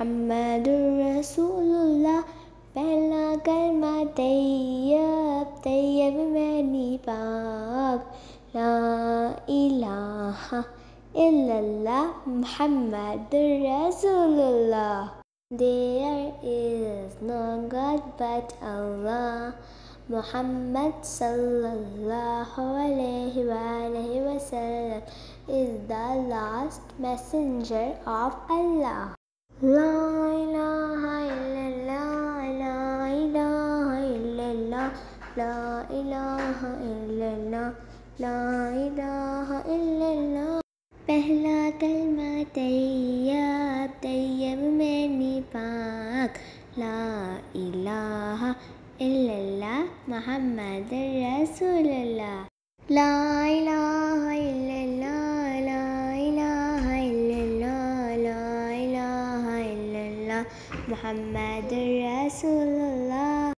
محمد رسول اللہ، پہلا کلمہ طیب طیب معنی پاک، لا الہ الا اللہ محمد رسول اللہ۔ There is no God but Allah. Muhammad sallallahu alayhi wa sallam is the last messenger of Allah. La ilaha illallah, la ilaha illallah, la ilaha illallah, la ilaha illallah۔ پہلا کلمہ طیب طیب معنی پاک، لا الہ الا اللہ محمد رسول اللہ۔ لا الہ الا اللہ، لا الہ الا اللہ، لا الہ الا اللہ محمد رسول اللہ۔